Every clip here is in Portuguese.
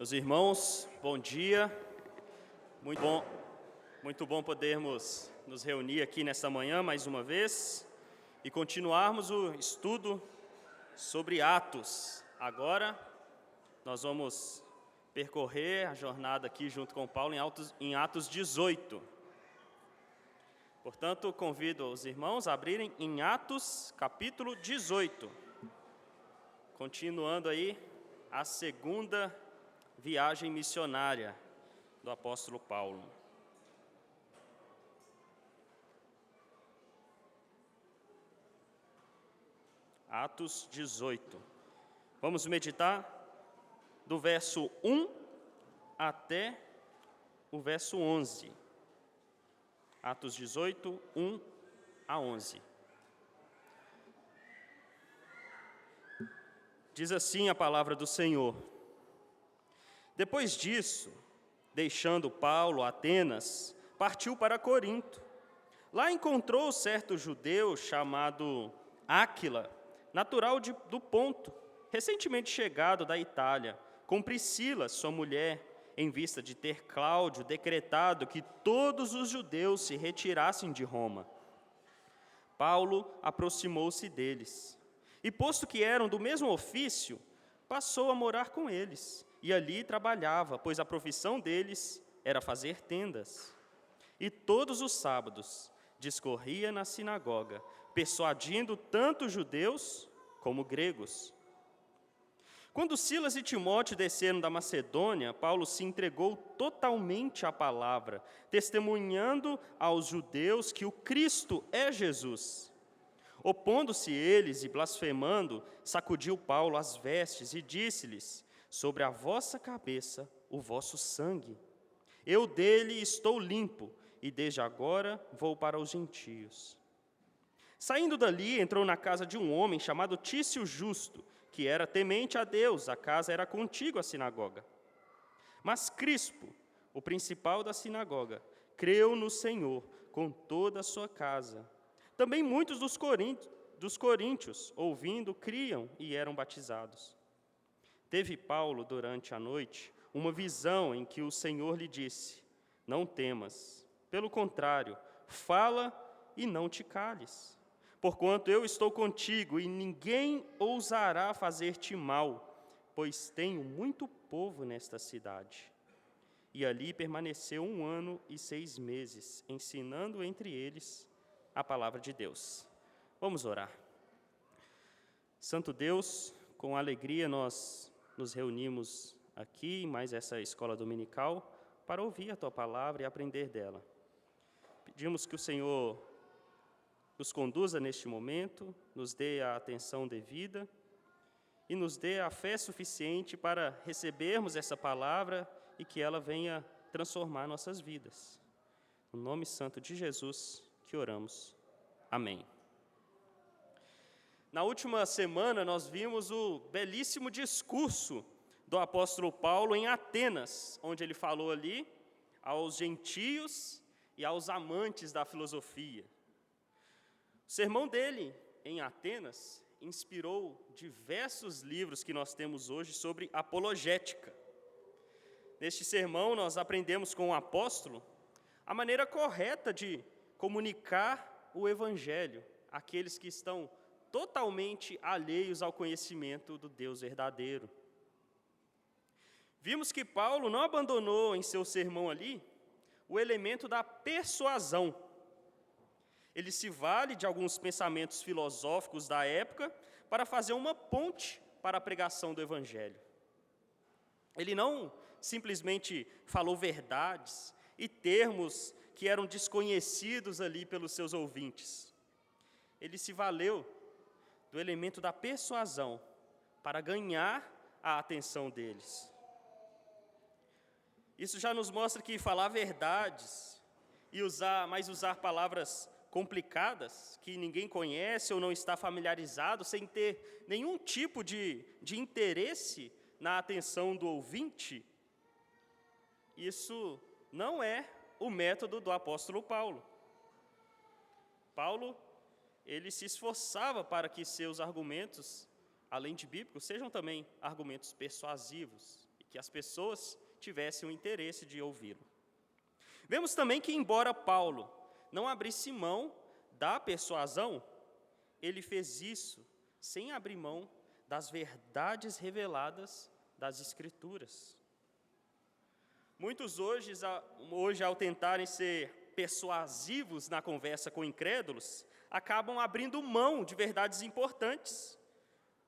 Meus irmãos, bom dia. Muito bom podermos nos reunir aqui nesta manhã mais uma vez e continuarmos o estudo sobre Atos. Agora nós vamos percorrer a jornada aqui junto com Paulo em Atos 18. Portanto, convido os irmãos a abrirem em Atos capítulo 18. Continuando aí a segunda viagem missionária do apóstolo Paulo. Atos 18. Vamos meditar do verso 1 até o verso 11. Atos 18, 1 a 11. Diz assim a palavra do Senhor. Depois disso, deixando Paulo Atenas, partiu para Corinto. Lá encontrou certo judeu chamado Áquila, natural do Ponto, recentemente chegado da Itália, com Priscila, sua mulher, em vista de ter Cláudio decretado que todos os judeus se retirassem de Roma. Paulo aproximou-se deles, e posto que eram do mesmo ofício, passou a morar com eles, e ali trabalhava, pois a profissão deles era fazer tendas. E todos os sábados discorria na sinagoga, persuadindo tanto judeus como gregos. Quando Silas e Timóteo desceram da Macedônia, Paulo se entregou totalmente à palavra, testemunhando aos judeus que o Cristo é Jesus. Opondo-se eles e blasfemando, sacudiu Paulo as vestes e disse-lhes: sobre a vossa cabeça o vosso sangue. Eu dele estou limpo, e desde agora vou para os gentios. Saindo dali, entrou na casa de um homem chamado Tício Justo, que era temente a Deus. A casa era contígua à sinagoga. Mas Crispo, o principal da sinagoga, creu no Senhor com toda a sua casa. Também muitos dos coríntios, ouvindo, criam e eram batizados. Teve Paulo, durante a noite, uma visão em que o Senhor lhe disse: não temas, pelo contrário, fala e não te cales. Porquanto eu estou contigo, e ninguém ousará fazer-te mal, pois tenho muito povo nesta cidade. E ali permaneceu 1 ano e 6 meses, ensinando entre eles a palavra de Deus. Vamos orar. Santo Deus, com alegria nós nos reunimos aqui em mais essa escola dominical para ouvir a Tua palavra e aprender dela. Pedimos que o Senhor nos conduza neste momento, nos dê a atenção devida e nos dê a fé suficiente para recebermos essa palavra e que ela venha transformar nossas vidas. No nome santo de Jesus que oramos. Amém. Na última semana, nós vimos o belíssimo discurso do apóstolo Paulo em Atenas, onde ele falou ali aos gentios e aos amantes da filosofia. O sermão dele em Atenas inspirou diversos livros que nós temos hoje sobre apologética. Neste sermão, nós aprendemos com o apóstolo a maneira correta de comunicar o evangelho àqueles que estão totalmente alheios ao conhecimento do Deus verdadeiro. Vimos que Paulo não abandonou em seu sermão ali o elemento da persuasão. Ele se vale de alguns pensamentos filosóficos da época para fazer uma ponte para a pregação do Evangelho. Ele não simplesmente falou verdades e termos que eram desconhecidos ali pelos seus ouvintes. Ele se valeu do elemento da persuasão para ganhar a atenção deles. Isso já nos mostra que falar verdades e usar palavras complicadas que ninguém conhece ou não está familiarizado, sem ter nenhum tipo de interesse na atenção do ouvinte, isso não é o método do apóstolo Paulo. Paulo, ele se esforçava para que seus argumentos, além de bíblicos, sejam também argumentos persuasivos, e que as pessoas tivessem o interesse de ouvi-lo. Vemos também que, embora Paulo não abrisse mão da persuasão, ele fez isso sem abrir mão das verdades reveladas das Escrituras. Muitos hoje, ao tentarem ser persuasivos na conversa com incrédulos, acabam abrindo mão de verdades importantes,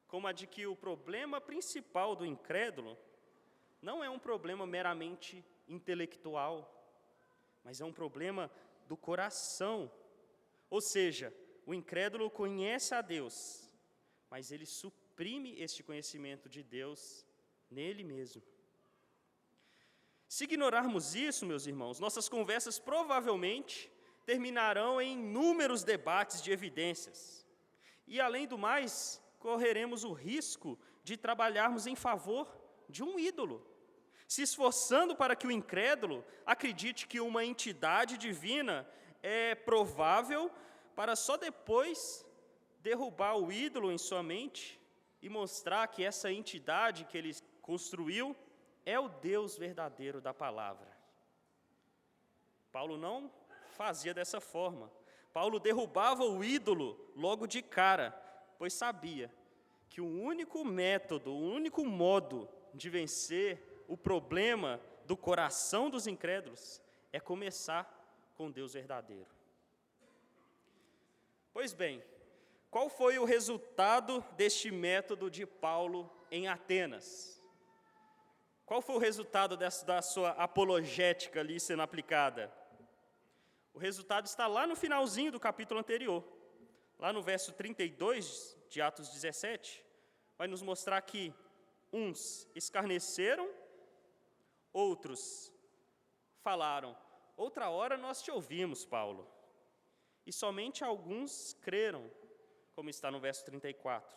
como a de que o problema principal do incrédulo não é um problema meramente intelectual, mas é um problema do coração. Ou seja, o incrédulo conhece a Deus, mas ele suprime este conhecimento de Deus nele mesmo. Se ignorarmos isso, meus irmãos, nossas conversas provavelmente terminarão em inúmeros debates de evidências. E, além do mais, correremos o risco de trabalharmos em favor de um ídolo, se esforçando para que o incrédulo acredite que uma entidade divina é provável, para só depois derrubar o ídolo em sua mente e mostrar que essa entidade que ele construiu é o Deus verdadeiro da palavra. Paulo não fazia dessa forma. Paulo derrubava o ídolo logo de cara, pois sabia que o único método, o único modo de vencer o problema do coração dos incrédulos é começar com Deus verdadeiro. Pois bem, qual foi o resultado deste método de Paulo em Atenas? Qual foi o resultado da sua apologética ali sendo aplicada? O resultado está lá no finalzinho do capítulo anterior. Lá no verso 32 de Atos 17, vai nos mostrar que uns escarneceram, outros falaram: outra hora nós te ouvimos, Paulo. E somente alguns creram, como está no verso 34.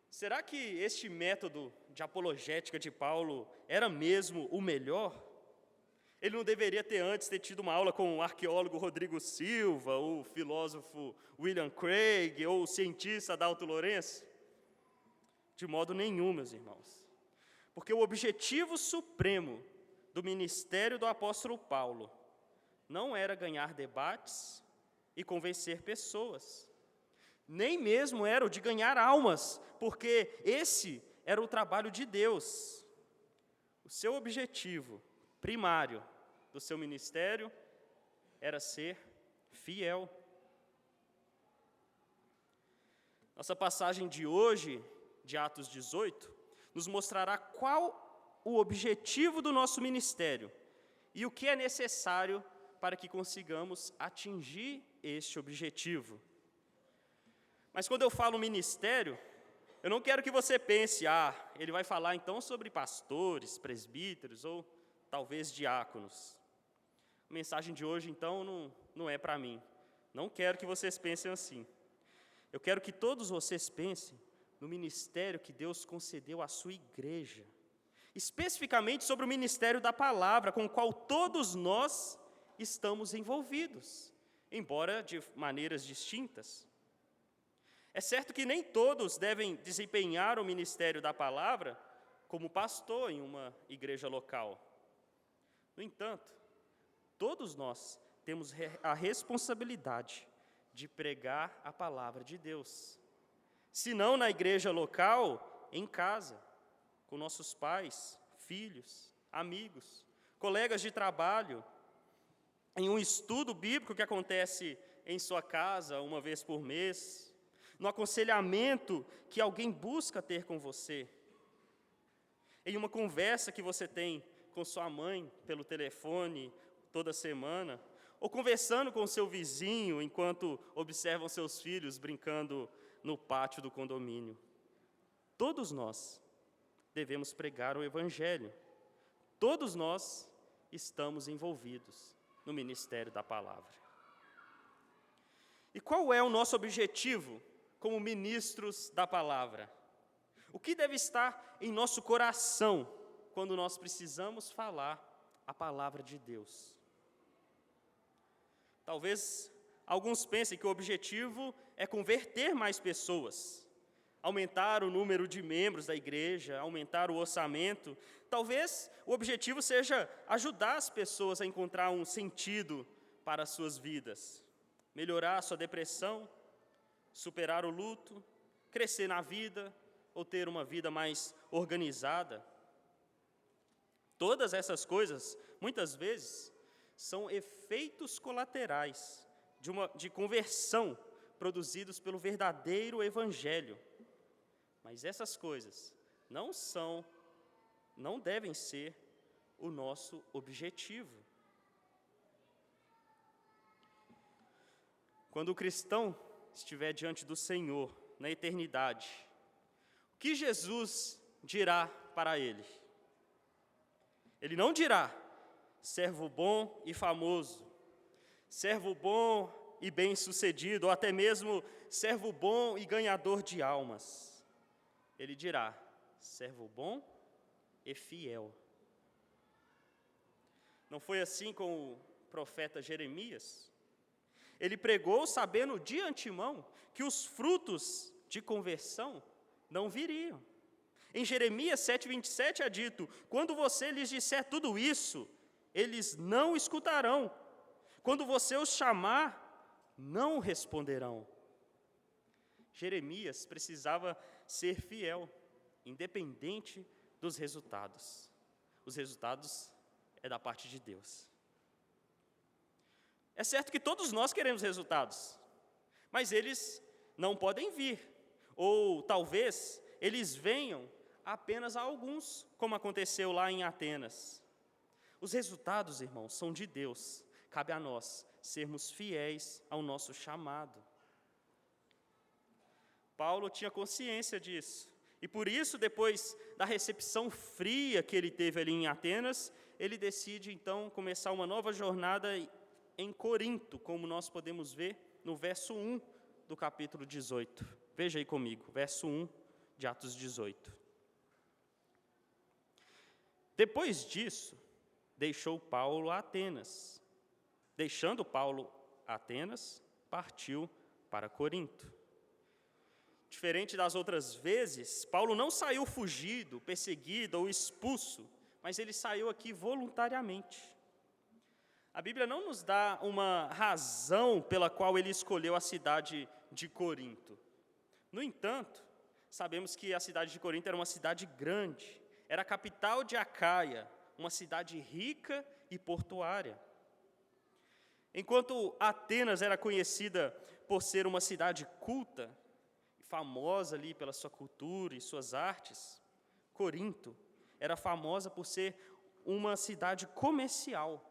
Será que este método de apologética de Paulo era mesmo o melhor? Ele não deveria ter tido uma aula com o arqueólogo Rodrigo Silva, o filósofo William Craig, ou o cientista Adalto Lourenço? De modo nenhum, meus irmãos. Porque o objetivo supremo do ministério do apóstolo Paulo não era ganhar debates e convencer pessoas, nem mesmo era o de ganhar almas, porque esse era o trabalho de Deus. O seu objetivo primário do seu ministério era ser fiel. Nossa passagem de hoje, de Atos 18, nos mostrará qual o objetivo do nosso ministério e o que é necessário para que consigamos atingir este objetivo. Mas quando eu falo ministério, eu não quero que você pense, ele vai falar então sobre pastores, presbíteros ou talvez diáconos. A mensagem de hoje então não é para mim. Não quero que vocês pensem assim. Eu quero que todos vocês pensem no ministério que Deus concedeu à sua igreja, especificamente sobre o ministério da palavra, com o qual todos nós estamos envolvidos, embora de maneiras distintas. É certo que nem todos devem desempenhar o ministério da palavra como pastor em uma igreja local. No entanto, todos nós temos a responsabilidade de pregar a palavra de Deus. Se não na igreja local, em casa, com nossos pais, filhos, amigos, colegas de trabalho, em um estudo bíblico que acontece em sua casa uma vez por mês, no aconselhamento que alguém busca ter com você, em uma conversa que você tem com sua mãe pelo telefone toda semana, ou conversando com seu vizinho enquanto observam seus filhos brincando no pátio do condomínio. Todos nós devemos pregar o Evangelho. Todos nós estamos envolvidos no ministério da palavra. E qual é o nosso objetivo como ministros da palavra? O que deve estar em nosso coração quando nós precisamos falar a palavra de Deus? Talvez alguns pensem que o objetivo é converter mais pessoas, aumentar o número de membros da igreja, aumentar o orçamento. Talvez o objetivo seja ajudar as pessoas a encontrar um sentido para as suas vidas, melhorar a sua depressão, superar o luto, crescer na vida ou ter uma vida mais organizada. Todas essas coisas, muitas vezes, são efeitos colaterais de conversão produzidos pelo verdadeiro evangelho. Mas essas coisas não devem ser o nosso objetivo. Quando o cristão estiver diante do Senhor na eternidade, o que Jesus dirá para ele? Ele não dirá, servo bom e famoso, servo bom e bem-sucedido, ou até mesmo servo bom e ganhador de almas. Ele dirá, servo bom e fiel. Não foi assim com o profeta Jeremias? Ele pregou sabendo de antemão que os frutos de conversão não viriam. Em Jeremias 7,27 é dito, quando você lhes disser tudo isso, eles não escutarão. Quando você os chamar, não responderão. Jeremias precisava ser fiel, independente dos resultados. Os resultados é da parte de Deus. É certo que todos nós queremos resultados, mas eles não podem vir, ou talvez eles venham apenas a alguns, como aconteceu lá em Atenas. Os resultados, irmãos, são de Deus, cabe a nós sermos fiéis ao nosso chamado. Paulo tinha consciência disso, e por isso, depois da recepção fria que ele teve ali em Atenas, ele decide então começar uma nova jornada em Corinto, como nós podemos ver no verso 1 do capítulo 18. Veja aí comigo, verso 1 de Atos 18. Depois disso, deixou Paulo Atenas. Deixando Paulo Atenas, partiu para Corinto. Diferente das outras vezes, Paulo não saiu fugido, perseguido ou expulso, mas ele saiu aqui voluntariamente. A Bíblia não nos dá uma razão pela qual ele escolheu a cidade de Corinto. No entanto, sabemos que a cidade de Corinto era uma cidade grande, era a capital de Acaia, uma cidade rica e portuária. Enquanto Atenas era conhecida por ser uma cidade culta, famosa ali pela sua cultura e suas artes, Corinto era famosa por ser uma cidade comercial,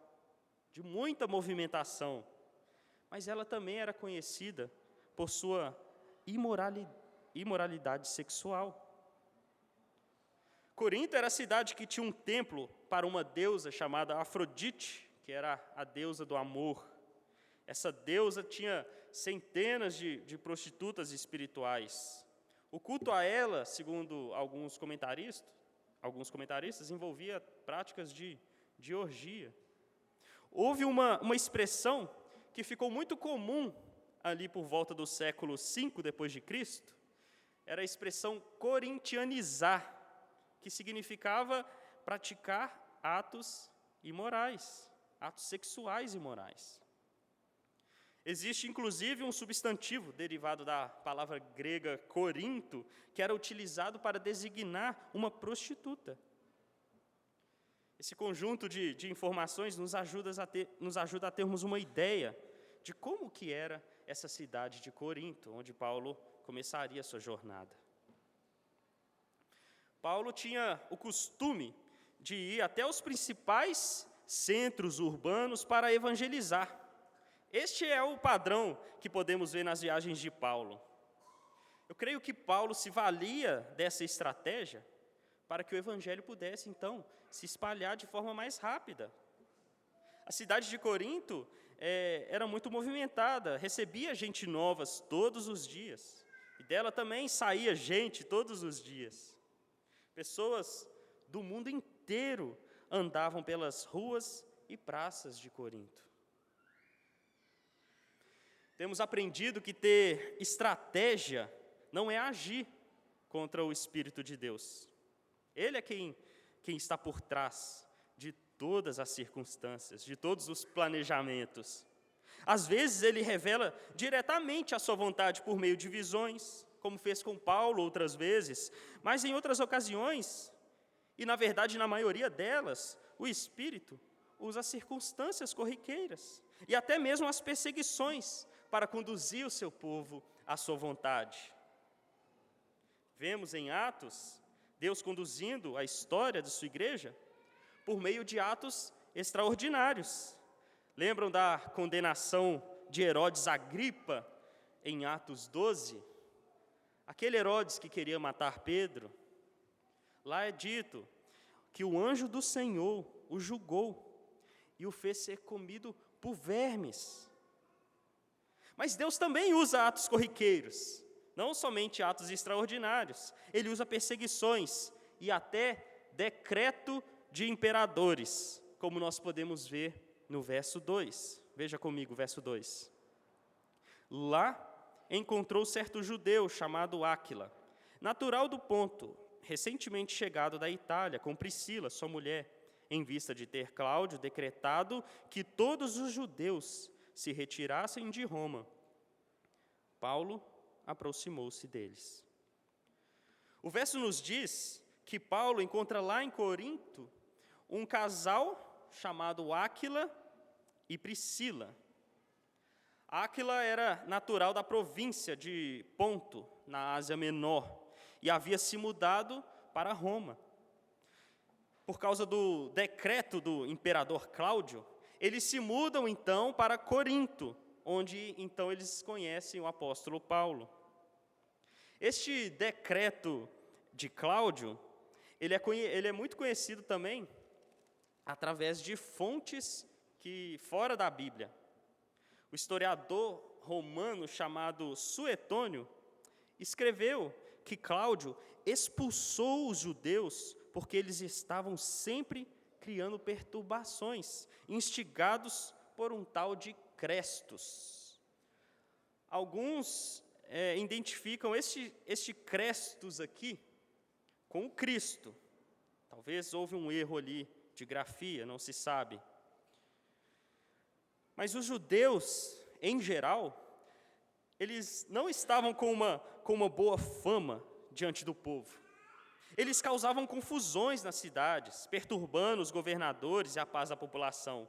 de muita movimentação, mas ela também era conhecida por sua imoralidade sexual. Corinto era a cidade que tinha um templo para uma deusa chamada Afrodite, que era a deusa do amor. Essa deusa tinha centenas de prostitutas espirituais. O culto a ela, segundo alguns comentaristas, envolvia práticas de orgia. Houve uma expressão que ficou muito comum ali por volta do século V depois de Cristo, era a expressão corintianizar, que significava praticar atos imorais, atos sexuais imorais. Existe, inclusive, um substantivo derivado da palavra grega corinto, que era utilizado para designar uma prostituta. Esse conjunto de informações nos ajuda a termos uma ideia de como que era essa cidade de Corinto, onde Paulo começaria a sua jornada. Paulo tinha o costume de ir até os principais centros urbanos para evangelizar. Este é o padrão que podemos ver nas viagens de Paulo. Eu creio que Paulo se valia dessa estratégia para que o evangelho pudesse, então, se espalhar de forma mais rápida. A cidade de Corinto era muito movimentada, recebia gente novas todos os dias, e dela também saía gente todos os dias. Pessoas do mundo inteiro andavam pelas ruas e praças de Corinto. Temos aprendido que ter estratégia não é agir, contra o Espírito de Deus. Ele é quem está por trás de todas as circunstâncias, de todos os planejamentos. Às vezes ele revela diretamente a sua vontade por meio de visões, como fez com Paulo outras vezes, mas em outras ocasiões, e na verdade na maioria delas, o Espírito usa as circunstâncias corriqueiras e até mesmo as perseguições para conduzir o seu povo à sua vontade. Vemos em Atos Deus conduzindo a história de sua igreja por meio de atos extraordinários. Lembram da condenação de Herodes Agripa em Atos 12? Aquele Herodes que queria matar Pedro. Lá é dito que o anjo do Senhor o julgou e o fez ser comido por vermes. Mas Deus também usa atos corriqueiros, não somente atos extraordinários. Ele usa perseguições e até decreto de imperadores, como nós podemos ver no verso 2. Veja comigo o verso 2. Lá encontrou certo judeu chamado Áquila, natural do Ponto, recentemente chegado da Itália, com Priscila, sua mulher, em vista de ter Cláudio decretado que todos os judeus se retirassem de Roma. Paulo aproximou-se deles. O verso nos diz que Paulo encontra lá em Corinto um casal chamado Áquila e Priscila. Áquila era natural da província de Ponto, na Ásia Menor, e havia se mudado para Roma. Por causa do decreto do imperador Cláudio, eles se mudam então para Corinto, onde então eles conhecem o apóstolo Paulo. Este decreto de Cláudio, ele é muito conhecido também através de fontes que fora da Bíblia. O historiador romano chamado Suetônio escreveu que Cláudio expulsou os judeus porque eles estavam sempre criando perturbações, instigados por um tal de Crestus. Alguns identificam este Crestus aqui com o Cristo. Talvez houve um erro ali de grafia, não se sabe. Mas os judeus, em geral, eles não estavam com uma boa fama diante do povo. Eles causavam confusões nas cidades, perturbando os governadores e a paz da população.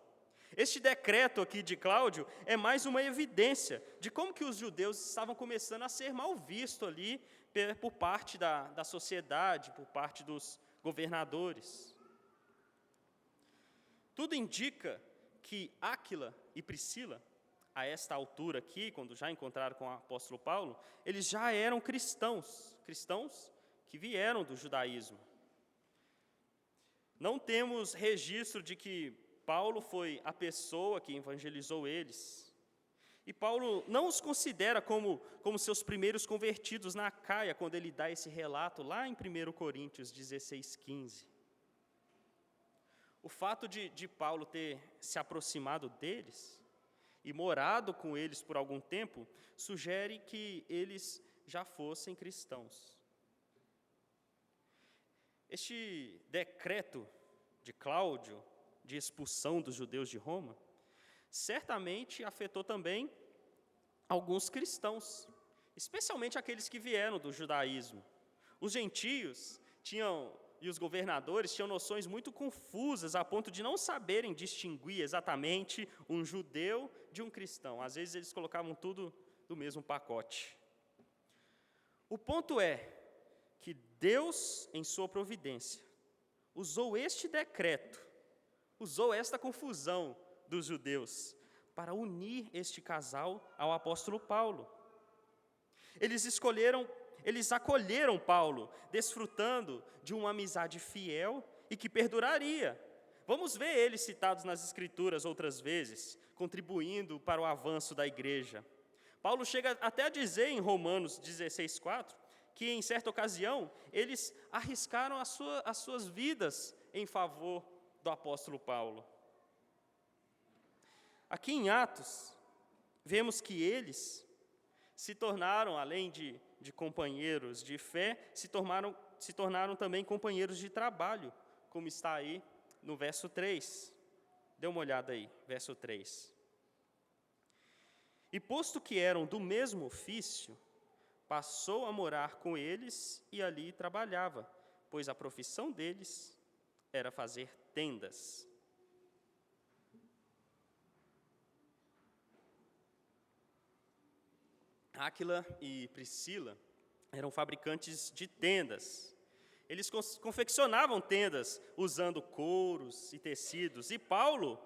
Este decreto aqui de Cláudio é mais uma evidência de como que os judeus estavam começando a ser mal vistos ali por parte da sociedade, por parte dos governadores. Tudo indica que Áquila e Priscila, a esta altura aqui, quando já encontraram com o apóstolo Paulo, eles já eram cristãos que vieram do judaísmo. Não temos registro de que Paulo foi a pessoa que evangelizou eles. E Paulo não os considera como seus primeiros convertidos na Acaia, quando ele dá esse relato lá em 1 Coríntios 16:15. O fato de Paulo ter se aproximado deles e morado com eles por algum tempo, sugere que eles já fossem cristãos. Este decreto de Cláudio, de expulsão dos judeus de Roma, certamente afetou também alguns cristãos, especialmente aqueles que vieram do judaísmo. Os gentios e os governadores tinham noções muito confusas, a ponto de não saberem distinguir exatamente um judeu de um cristão. Às vezes eles colocavam tudo no mesmo pacote. O ponto é que Deus, em sua providência, usou este decreto, usou esta confusão dos judeus para unir este casal ao apóstolo Paulo. Eles acolheram Paulo, desfrutando de uma amizade fiel e que perduraria. Vamos ver eles citados nas Escrituras outras vezes, contribuindo para o avanço da igreja. Paulo chega até a dizer em Romanos 16:4, que em certa ocasião eles arriscaram as suas vidas em favor do apóstolo Paulo. Aqui em Atos, vemos que eles se tornaram, além de companheiros de fé, se tornaram também companheiros de trabalho, como está aí no verso 3. Dê uma olhada aí, verso 3. E posto que eram do mesmo ofício, passou a morar com eles e ali trabalhava, pois a profissão deles era fazer tendas. Áquila e Priscila eram fabricantes de tendas. Eles confeccionavam tendas usando couros e tecidos. E Paulo,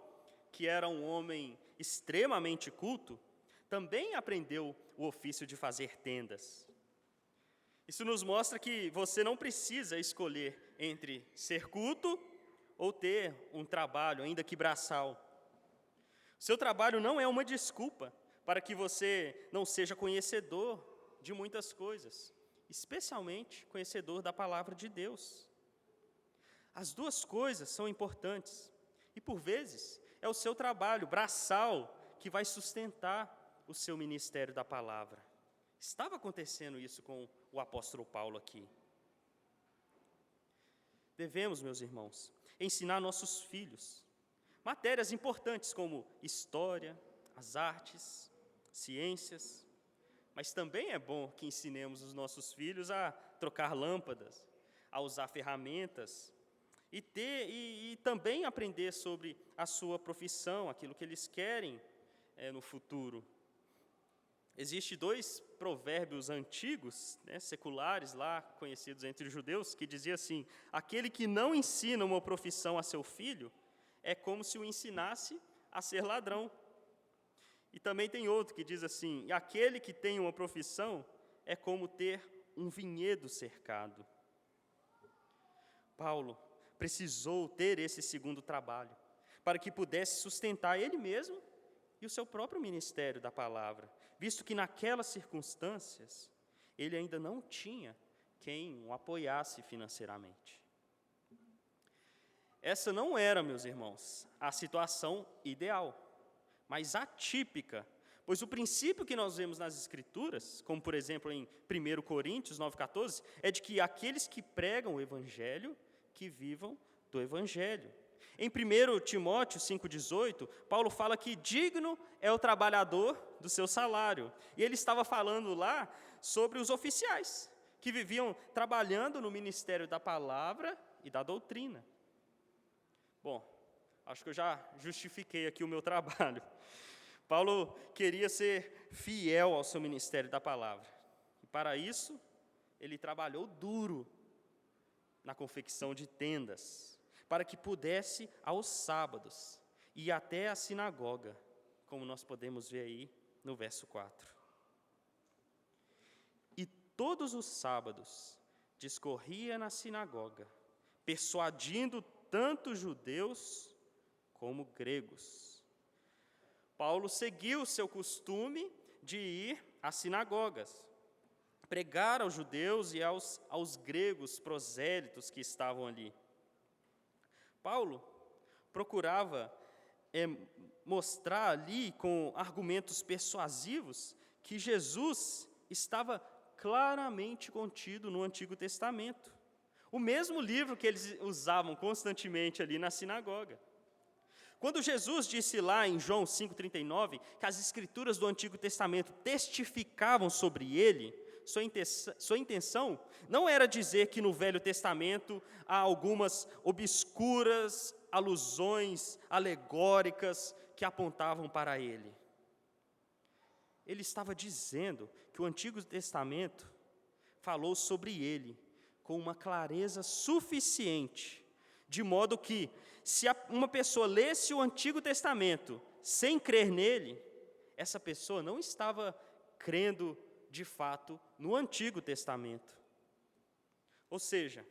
que era um homem extremamente culto, também aprendeu o ofício de fazer tendas. Isso nos mostra que você não precisa escolher entre ser culto ou ter um trabalho, ainda que braçal. O seu trabalho não é uma desculpa para que você não seja conhecedor de muitas coisas, especialmente conhecedor da palavra de Deus. As duas coisas são importantes e, por vezes, é o seu trabalho braçal que vai sustentar o seu ministério da palavra. Estava acontecendo isso com o apóstolo Paulo aqui. Devemos, meus irmãos, ensinar nossos filhos matérias importantes como história, as artes, ciências, mas também é bom que ensinemos os nossos filhos a trocar lâmpadas, a usar ferramentas e também aprender sobre a sua profissão, aquilo que eles querem no futuro. Existem 2 provérbios antigos, seculares lá, conhecidos entre os judeus, que dizia assim: aquele que não ensina uma profissão a seu filho é como se o ensinasse a ser ladrão. E também tem outro que diz assim: e aquele que tem uma profissão é como ter um vinhedo cercado. Paulo precisou ter esse segundo trabalho, para que pudesse sustentar ele mesmo e o seu próprio ministério da palavra, visto que naquelas circunstâncias ele ainda não tinha quem o apoiasse financeiramente. Essa não era, meus irmãos, a situação ideal, mas atípica, pois o princípio que nós vemos nas Escrituras, como por exemplo em 1 Coríntios 9,14, é de que aqueles que pregam o Evangelho, que vivam do Evangelho. Em 1 Timóteo 5,18, Paulo fala que digno é o trabalhador do seu salário. E ele estava falando lá sobre os oficiais, que viviam trabalhando no ministério da palavra e da doutrina. Bom, acho que eu já justifiquei aqui o meu trabalho. Paulo queria ser fiel ao seu ministério da palavra. E para isso, ele trabalhou duro na confecção de tendas, para que pudesse, aos sábados, ir até a sinagoga, como nós podemos ver aí no verso 4. E todos os sábados discorria na sinagoga, persuadindo tanto judeus como gregos. Paulo seguiu o seu costume de ir às sinagogas, pregar aos judeus e aos gregos prosélitos que estavam ali. Paulo procurava mostrar ali, com argumentos persuasivos, que Jesus estava claramente contido no Antigo Testamento. O mesmo livro que eles usavam constantemente ali na sinagoga. Quando Jesus disse lá em João 5,39, que as Escrituras do Antigo Testamento testificavam sobre ele, sua intenção não era dizer que no Velho Testamento há algumas obscuras alusões alegóricas que apontavam para ele. Ele estava dizendo que o Antigo Testamento falou sobre ele com uma clareza suficiente, de modo que, se uma pessoa lesse o Antigo Testamento sem crer nele, essa pessoa não estava crendo de fato no Antigo Testamento. Ou seja,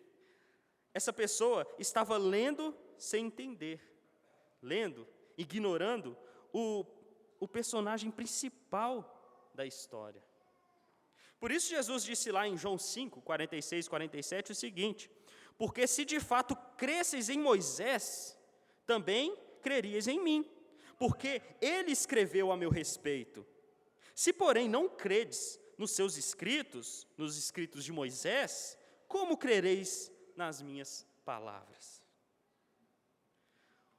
essa pessoa estava lendo sem entender, lendo, ignorando o personagem principal da história. Por isso Jesus disse lá em João 5, 46 e 47 o seguinte: porque se de fato cresceis em Moisés, também crerias em mim, porque ele escreveu a meu respeito. Se, porém, não credes nos seus escritos, nos escritos de Moisés, como crereis nas minhas palavras?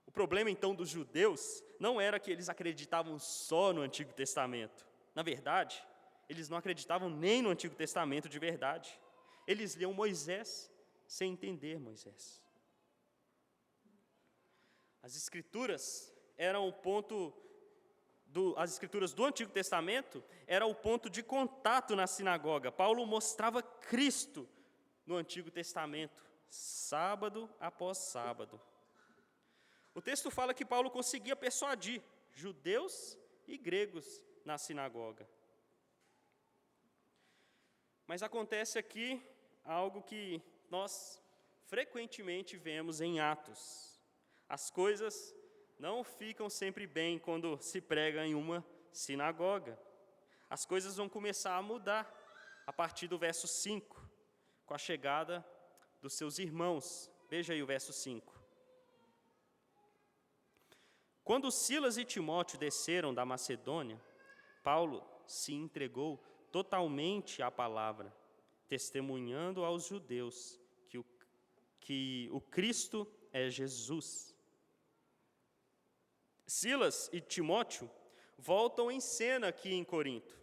O problema, então, dos judeus não era que eles acreditavam só no Antigo Testamento. Na verdade, eles não acreditavam nem no Antigo Testamento de verdade. Eles liam Moisés sem entender Moisés. As Escrituras eram o ponto as Escrituras do Antigo Testamento era o ponto de contato na sinagoga. Paulo mostrava Cristo no Antigo Testamento, sábado após sábado. O texto fala que Paulo conseguia persuadir judeus e gregos na sinagoga. Mas acontece aqui algo que nós frequentemente vemos em Atos. As coisas não ficam sempre bem quando se prega em uma sinagoga. As coisas vão começar a mudar a partir do verso 5, com a chegada dos seus irmãos. Veja aí o verso 5. Quando Silas e Timóteo desceram da Macedônia, Paulo se entregou totalmente à palavra, testemunhando aos judeus que o Cristo é Jesus. Silas e Timóteo voltam em cena aqui em Corinto.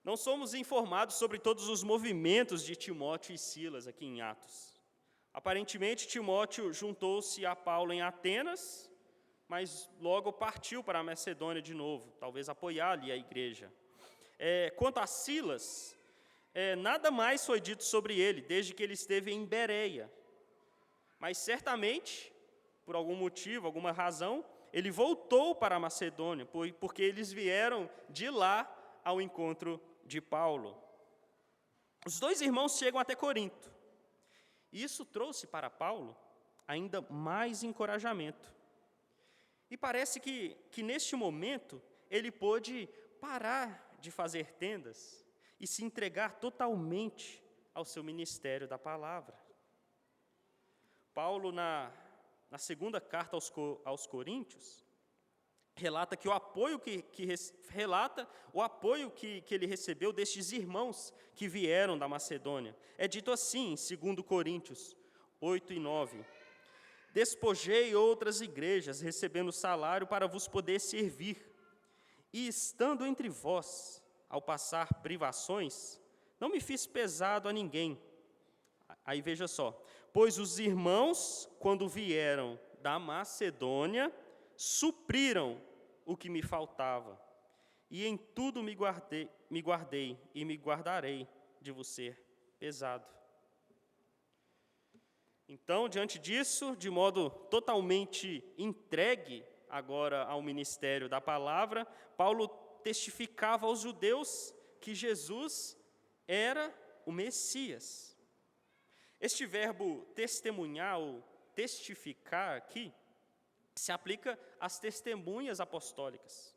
Não somos informados sobre todos os movimentos de Timóteo e Silas aqui em Atos. Aparentemente, Timóteo juntou-se a Paulo em Atenas, mas logo partiu para a Macedônia de novo, talvez apoiar ali a igreja. Quanto a Silas, nada mais foi dito sobre ele, desde que ele esteve em Bereia. Mas certamente, por algum motivo, alguma razão, ele voltou para a Macedônia, porque eles vieram de lá ao encontro de Paulo. Os dois irmãos chegam até Corinto. E isso trouxe para Paulo ainda mais encorajamento. E parece que neste momento ele pôde parar de fazer tendas e se entregar totalmente ao seu ministério da palavra. Paulo, na segunda carta aos Coríntios, relata que o apoio que ele recebeu destes irmãos que vieram da Macedônia. É dito assim, em 2 Coríntios 8 e 9. Despojei outras igrejas, recebendo salário para vos poder servir. E estando entre vós, ao passar privações, não me fiz pesado a ninguém. Aí veja só. Pois os irmãos, quando vieram da Macedônia, supriram o que me faltava, e em tudo me guardei e me guardarei de vos ser pesado. Então, diante disso, de modo totalmente entregue agora ao ministério da palavra, Paulo testificava aos judeus que Jesus era o Messias. Este verbo testemunhar ou testificar aqui se aplica às testemunhas apostólicas.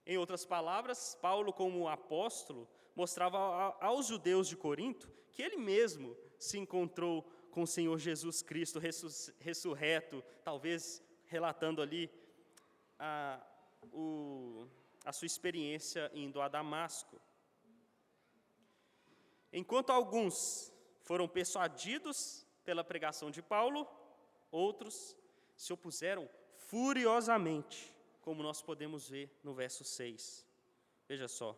Em outras palavras, Paulo, como apóstolo, mostrava aos judeus de Corinto que ele mesmo se encontrou com o Senhor Jesus Cristo ressurreto, talvez relatando ali a sua experiência indo a Damasco. Enquanto alguns foram persuadidos pela pregação de Paulo, outros se opuseram furiosamente, como nós podemos ver no verso 6. Veja só.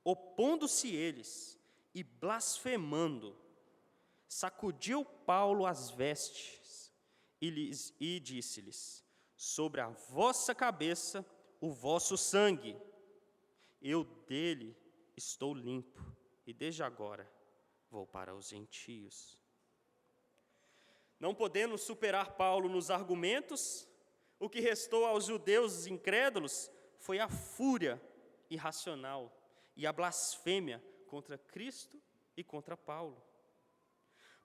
Opondo-se eles e blasfemando, sacudiu Paulo as vestes e disse-lhes: sobre a vossa cabeça o vosso sangue, eu dele estou limpo, e desde agora vou para os gentios. Não podendo superar Paulo nos argumentos, o que restou aos judeus incrédulos foi a fúria irracional e a blasfêmia contra Cristo e contra Paulo.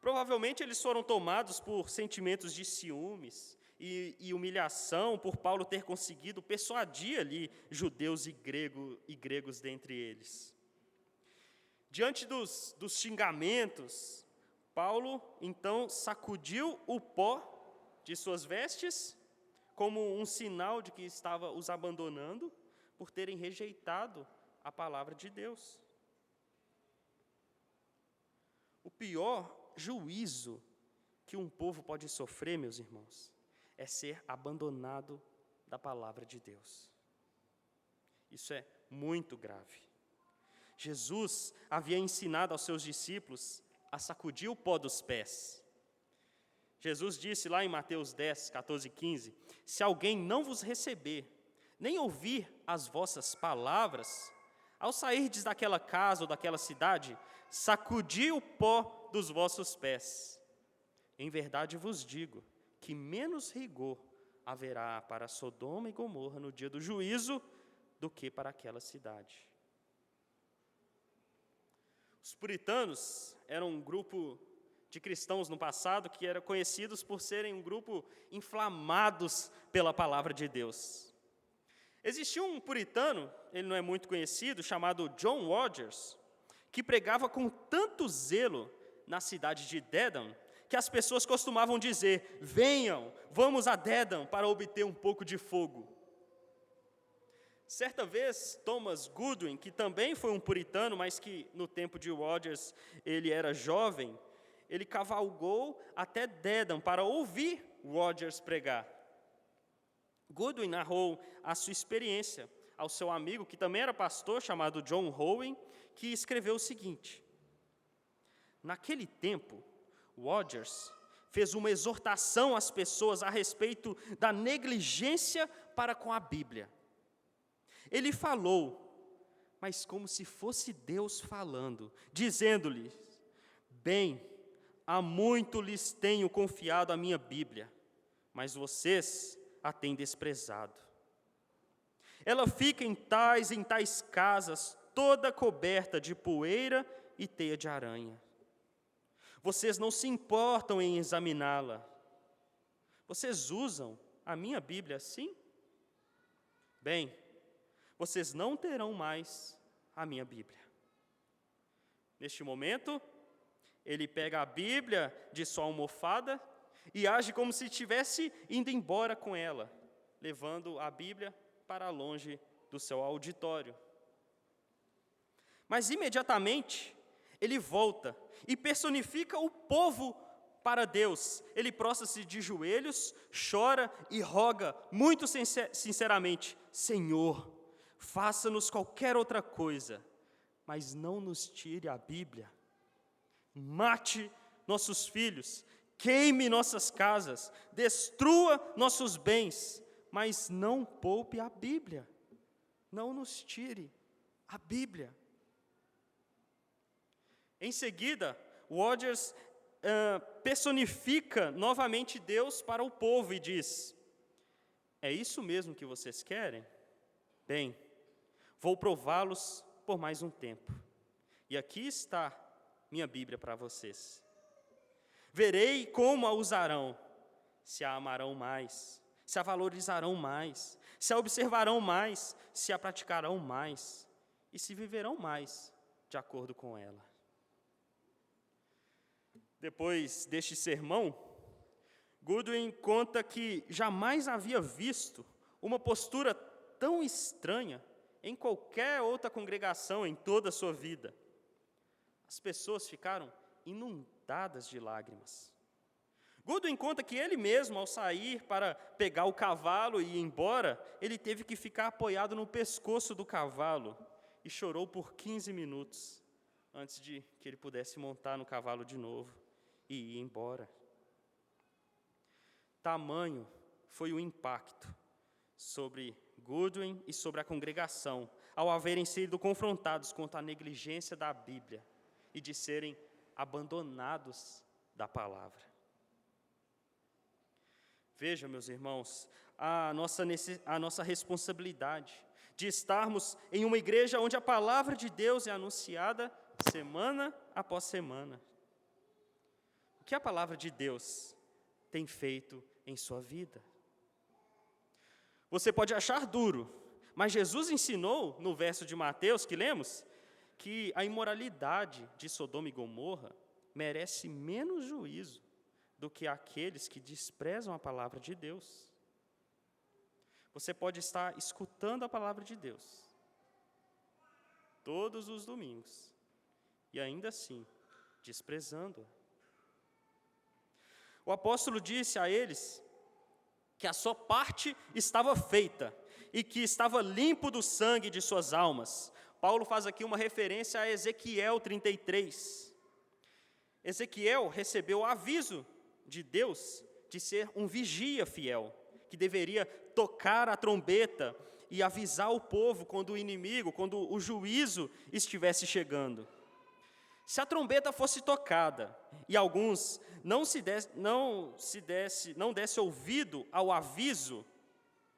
Provavelmente eles foram tomados por sentimentos de ciúmes e humilhação por Paulo ter conseguido persuadir ali judeus e gregos dentre eles. Diante dos xingamentos, Paulo, então, sacudiu o pó de suas vestes, como um sinal de que estava os abandonando, por terem rejeitado a palavra de Deus. O pior juízo que um povo pode sofrer, meus irmãos, é ser abandonado da palavra de Deus. Isso é muito grave. Jesus havia ensinado aos seus discípulos a sacudir o pó dos pés. Jesus disse lá em Mateus 10, 14 e 15, se alguém não vos receber, nem ouvir as vossas palavras, ao sairdes daquela casa ou daquela cidade, sacudi o pó dos vossos pés. Em verdade vos digo que menos rigor haverá para Sodoma e Gomorra no dia do juízo do que para aquela cidade. Os puritanos eram um grupo de cristãos no passado que eram conhecidos por serem um grupo inflamados pela palavra de Deus. Existia um puritano, ele não é muito conhecido, chamado John Rogers, que pregava com tanto zelo na cidade de Dedham, que as pessoas costumavam dizer, venham, vamos a Dedham para obter um pouco de fogo. Certa vez, Thomas Goodwin, que também foi um puritano, mas que no tempo de Rogers ele era jovem, ele cavalgou até Dedham para ouvir Rogers pregar. Goodwin narrou a sua experiência ao seu amigo, que também era pastor, chamado John Owen, que escreveu o seguinte: naquele tempo, Rogers fez uma exortação às pessoas a respeito da negligência para com a Bíblia. Ele falou, mas como se fosse Deus falando, dizendo-lhes, bem, há muito lhes tenho confiado a minha Bíblia, mas vocês a têm desprezado. Ela fica em tais casas, toda coberta de poeira e teia de aranha. Vocês não se importam em examiná-la. Vocês usam a minha Bíblia assim? Bem, vocês não terão mais a minha Bíblia. Neste momento, ele pega a Bíblia de sua almofada e age como se estivesse indo embora com ela, levando a Bíblia para longe do seu auditório. Mas imediatamente, ele volta e personifica o povo para Deus. Ele prostra-se de joelhos, chora e roga muito sinceramente, Senhor, faça-nos qualquer outra coisa, mas não nos tire a Bíblia. Mate nossos filhos, queime nossas casas, destrua nossos bens, mas não poupe a Bíblia. Não nos tire a Bíblia. Em seguida, Rogers personifica novamente Deus para o povo e diz, é isso mesmo que vocês querem? Bem, vou prová-los por mais um tempo. E aqui está minha Bíblia para vocês. Verei como a usarão, se a amarão mais, se a valorizarão mais, se a observarão mais, se a praticarão mais, e se viverão mais de acordo com ela. Depois deste sermão, Goodwin conta que jamais havia visto uma postura tão estranha em qualquer outra congregação em toda a sua vida. As pessoas ficaram inundadas de lágrimas. Goodwin conta que ele mesmo, ao sair para pegar o cavalo e ir embora, ele teve que ficar apoiado no pescoço do cavalo e chorou por 15 minutos antes de que ele pudesse montar no cavalo de novo e ir embora. Tamanho foi o impacto sobre Goodwin e sobre a congregação, ao haverem sido confrontados contra a negligência da Bíblia e de serem abandonados da palavra. Veja, meus irmãos, a nossa responsabilidade de estarmos em uma igreja onde a palavra de Deus é anunciada semana após semana. O que a palavra de Deus tem feito em sua vida? Você pode achar duro, mas Jesus ensinou no verso de Mateus que lemos, que a imoralidade de Sodoma e Gomorra merece menos juízo do que aqueles que desprezam a palavra de Deus. Você pode estar escutando a palavra de Deus todos os domingos e ainda assim desprezando-a. O apóstolo disse a eles que a sua parte estava feita e que estava limpo do sangue de suas almas. Paulo faz aqui uma referência a Ezequiel 33. Ezequiel recebeu o aviso de Deus de ser um vigia fiel, que deveria tocar a trombeta e avisar o povo quando o inimigo, quando o juízo estivesse chegando. Se a trombeta fosse tocada e alguns não desse ouvido ao aviso,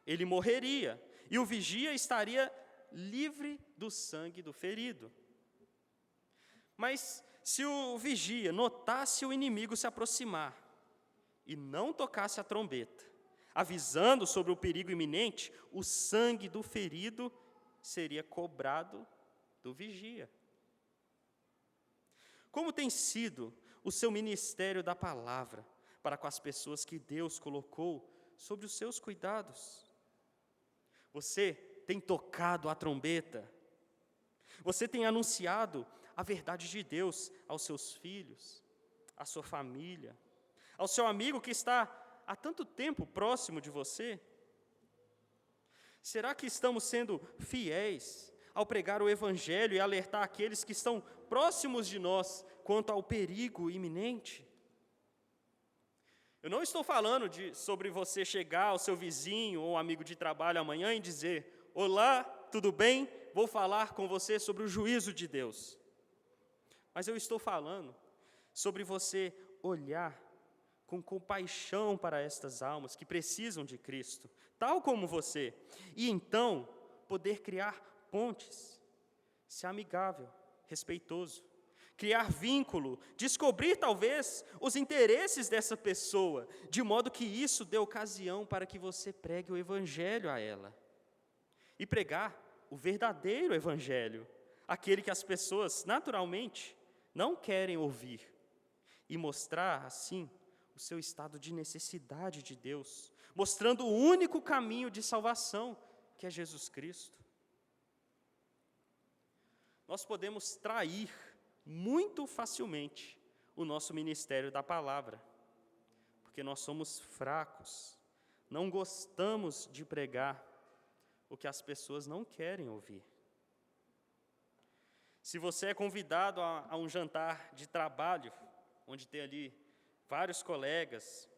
ele morreria e o vigia estaria livre do sangue do ferido. Mas se o vigia notasse o inimigo se aproximar e não tocasse a trombeta, avisando sobre o perigo iminente, o sangue do ferido seria cobrado do vigia. Como tem sido o seu ministério da palavra para com as pessoas que Deus colocou sobre os seus cuidados? Você tem tocado a trombeta? Você tem anunciado a verdade de Deus aos seus filhos, à sua família, ao seu amigo que está há tanto tempo próximo de você? Será que estamos sendo fiéis ao pregar o Evangelho e alertar aqueles que estão próximos de nós quanto ao perigo iminente? Eu não estou falando sobre você chegar ao seu vizinho ou amigo de trabalho amanhã e dizer: olá, tudo bem? Vou falar com você sobre o juízo de Deus. Mas eu estou falando sobre você olhar com compaixão para estas almas que precisam de Cristo, tal como você, e então poder criar pontes, ser amigável, respeitoso, criar vínculo, descobrir talvez os interesses dessa pessoa, de modo que isso dê ocasião para que você pregue o Evangelho a ela. E pregar o verdadeiro Evangelho, aquele que as pessoas naturalmente não querem ouvir, e mostrar assim o seu estado de necessidade de Deus, mostrando o único caminho de salvação, que é Jesus Cristo. Nós podemos trair muito facilmente o nosso ministério da palavra, porque nós somos fracos, não gostamos de pregar o que as pessoas não querem ouvir. Se você é convidado a um jantar de trabalho, onde tem ali vários colegas,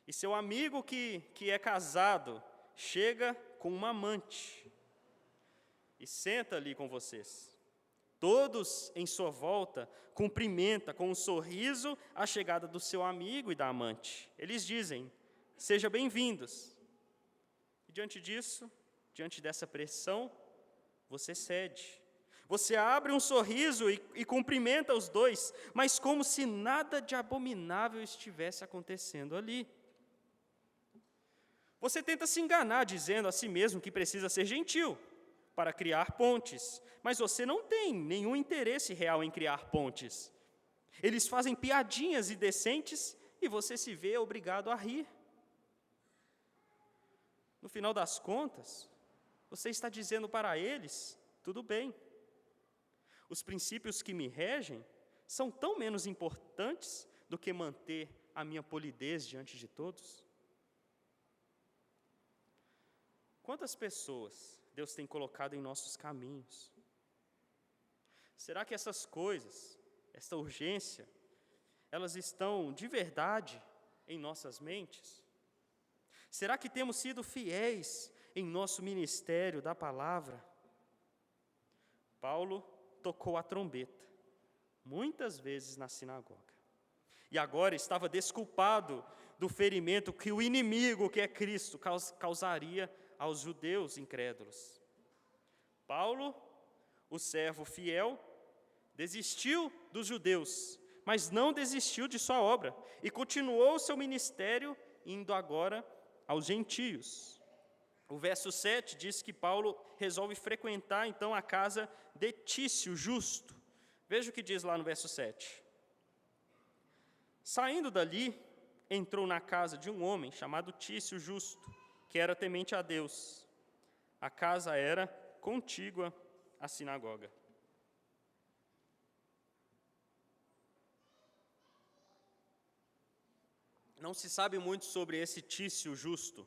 e seu amigo que é casado chega com uma amante e senta ali com vocês. Todos em sua volta cumprimenta com um sorriso a chegada do seu amigo e da amante. Eles dizem: sejam bem-vindos. E diante disso, diante dessa pressão, você cede. Você abre um sorriso e cumprimenta os dois, mas como se nada de abominável estivesse acontecendo ali. Você tenta se enganar dizendo a si mesmo que precisa ser gentil para criar pontes, mas você não tem nenhum interesse real em criar pontes. Eles fazem piadinhas indecentes e você se vê obrigado a rir. No final das contas, você está dizendo para eles: tudo bem. Os princípios que me regem são tão menos importantes do que manter a minha polidez diante de todos. Quantas pessoas Deus tem colocado em nossos caminhos? Será que essas coisas, essa urgência, elas estão de verdade em nossas mentes? Será que temos sido fiéis em nosso ministério da palavra? Paulo tocou a trombeta muitas vezes na sinagoga. E agora estava desculpado do ferimento que o inimigo, que é Cristo, causaria aos judeus incrédulos. Paulo, o servo fiel, desistiu dos judeus, mas não desistiu de sua obra e continuou seu ministério, indo agora aos gentios. O verso 7 diz que Paulo resolve frequentar então a casa de Tício, justo. Veja o que diz lá no verso 7. Saindo dali, entrou na casa de um homem chamado Tício, justo, que era temente a Deus. A casa era contígua à sinagoga. Não se sabe muito sobre esse Tício Justo.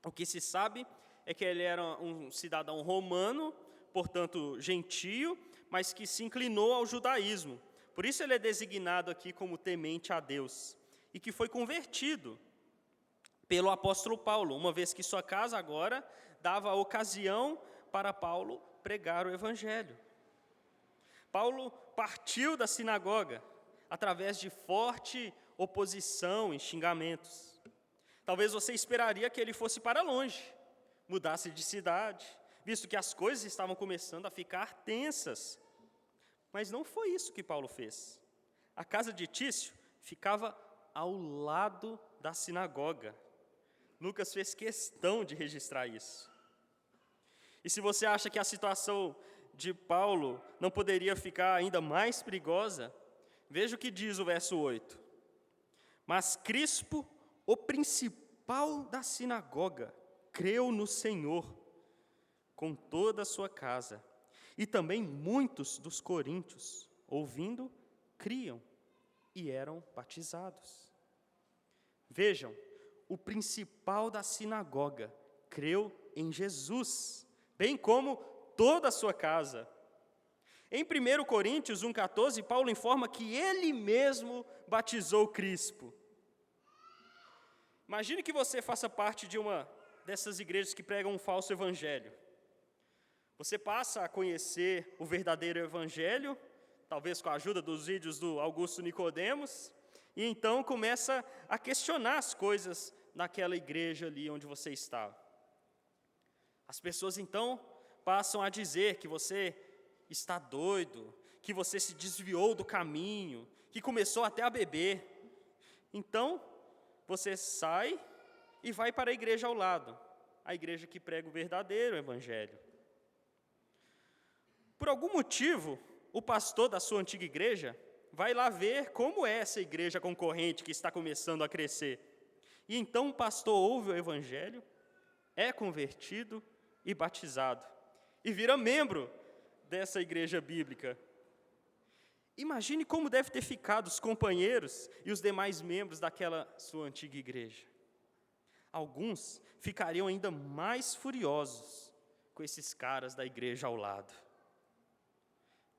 O que se sabe é que ele era um cidadão romano, portanto gentio, mas que se inclinou ao judaísmo. Por isso ele é designado aqui como temente a Deus, e que foi convertido pelo apóstolo Paulo, uma vez que sua casa agora dava ocasião para Paulo pregar o evangelho. Paulo partiu da sinagoga através de forte oposição e xingamentos. Talvez você esperaria que ele fosse para longe, mudasse de cidade, visto que as coisas estavam começando a ficar tensas. Mas não foi isso que Paulo fez. A casa de Tício ficava ao lado da sinagoga. Lucas fez questão de registrar isso. E se você acha que a situação de Paulo não poderia ficar ainda mais perigosa, veja o que diz o verso 8. Mas Crispo, o principal da sinagoga, creu no Senhor com toda a sua casa. E também muitos dos coríntios, ouvindo, criam e eram batizados. Vejam, o principal da sinagoga creu em Jesus, bem como toda a sua casa. Em 1 Coríntios 1,14, Paulo informa que ele mesmo batizou Crispo. Imagine que você faça parte de uma dessas igrejas que pregam um falso evangelho. Você passa a conhecer o verdadeiro evangelho, talvez com a ajuda dos vídeos do Augusto Nicodemos, e então começa a questionar as coisas naquela igreja ali onde você estava. As pessoas então passam a dizer que você está doido, que você se desviou do caminho, que começou até a beber. Então, você sai e vai para a igreja ao lado, a igreja que prega o verdadeiro evangelho. Por algum motivo, o pastor da sua antiga igreja vai lá ver como é essa igreja concorrente que está começando a crescer. E então o pastor ouve o evangelho, é convertido e batizado, e vira membro dessa igreja bíblica. Imagine como deve ter ficado os companheiros e os demais membros daquela sua antiga igreja. Alguns ficariam ainda mais furiosos com esses caras da igreja ao lado.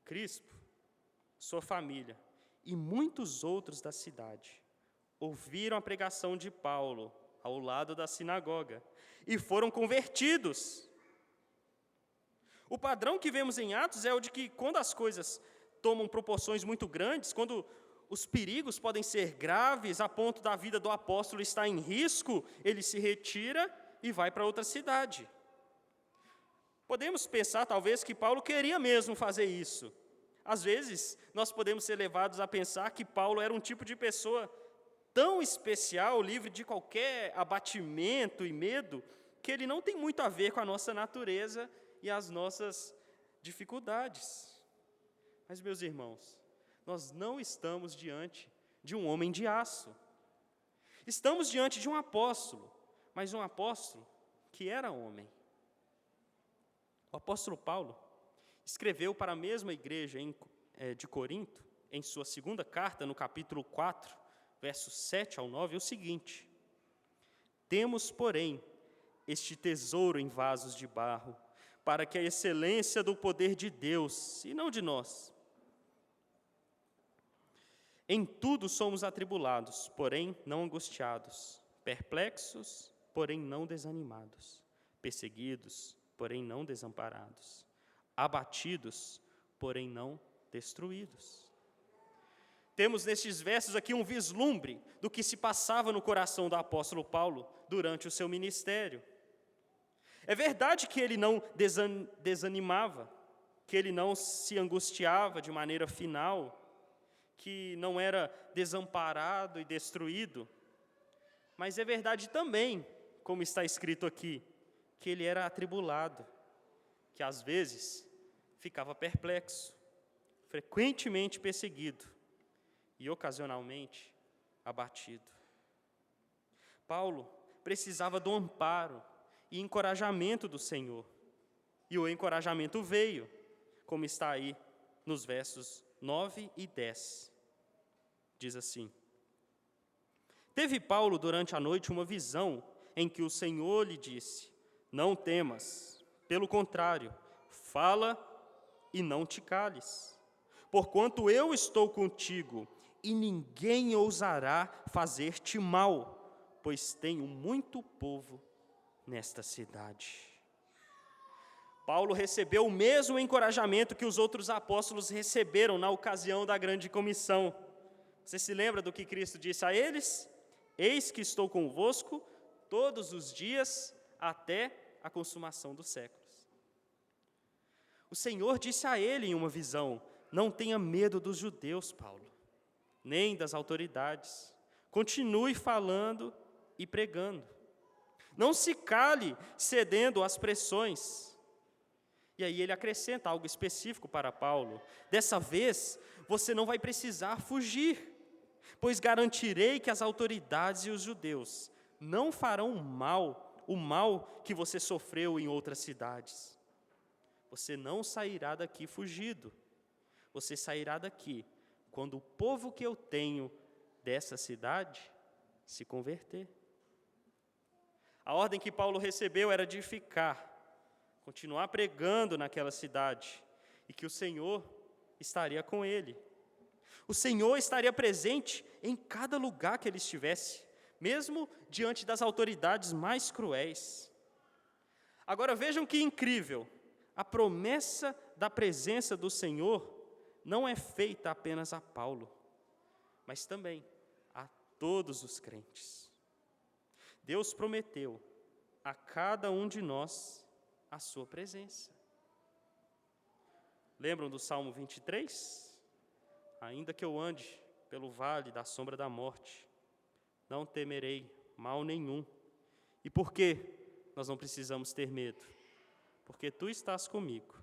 Crispo, sua família e muitos outros da cidade ouviram a pregação de Paulo ao lado da sinagoga e foram convertidos. O padrão que vemos em Atos é o de que quando as coisas tomam proporções muito grandes, quando os perigos podem ser graves a ponto da vida do apóstolo estar em risco, ele se retira e vai para outra cidade. Podemos pensar, talvez, que Paulo queria mesmo fazer isso. Às vezes, nós podemos ser levados a pensar que Paulo era um tipo de pessoa tão especial, livre de qualquer abatimento e medo, que ele não tem muito a ver com a nossa natureza e as nossas dificuldades. Mas, meus irmãos, nós não estamos diante de um homem de aço. Estamos diante de um apóstolo, mas um apóstolo que era homem. O apóstolo Paulo escreveu para a mesma igreja de Corinto, em sua segunda carta, no capítulo 4, versos 7 ao 9, o seguinte: temos, porém, este tesouro em vasos de barro, para que a excelência do poder de Deus, e não de nós. Em tudo somos atribulados, porém não angustiados, perplexos, porém não desanimados, perseguidos, porém não desamparados, abatidos, porém não destruídos. Temos nestes versos aqui um vislumbre do que se passava no coração do apóstolo Paulo durante o seu ministério. É verdade que ele não desanimava, que ele não se angustiava de maneira final, que não era desamparado e destruído, mas é verdade também, como está escrito aqui, que ele era atribulado, que às vezes ficava perplexo, frequentemente perseguido e ocasionalmente abatido. Paulo precisava do amparo e encorajamento do Senhor. E o encorajamento veio, como está aí nos versos 9 e 10. Diz assim: Teve Paulo durante a noite uma visão em que o Senhor lhe disse: Não temas, pelo contrário, fala e não te cales, porquanto eu estou contigo, e ninguém ousará fazer-te mal, pois tenho muito povo nesta cidade. Paulo recebeu o mesmo encorajamento que os outros apóstolos receberam na ocasião da grande comissão. Você se lembra do que Cristo disse a eles? Eis que estou convosco todos os dias até a consumação dos séculos. O Senhor disse a ele em uma visão: Não tenha medo dos judeus, Paulo, nem das autoridades. Continue falando e pregando. Não se cale cedendo às pressões. E aí ele acrescenta algo específico para Paulo: Dessa vez, você não vai precisar fugir, pois garantirei que as autoridades e os judeus não farão o mal que você sofreu em outras cidades. Você não sairá daqui fugido. Você sairá daqui quando o povo que eu tenho dessa cidade se converter. A ordem que Paulo recebeu era de ficar, continuar pregando naquela cidade, e que o Senhor estaria com ele. O Senhor estaria presente em cada lugar que ele estivesse, mesmo diante das autoridades mais cruéis. Agora vejam que incrível, a promessa da presença do Senhor não é feita apenas a Paulo, mas também a todos os crentes. Deus prometeu a cada um de nós a sua presença. Lembram do Salmo 23? Ainda que eu ande pelo vale da sombra da morte, não temerei mal nenhum. E por que nós não precisamos ter medo? Porque tu estás comigo,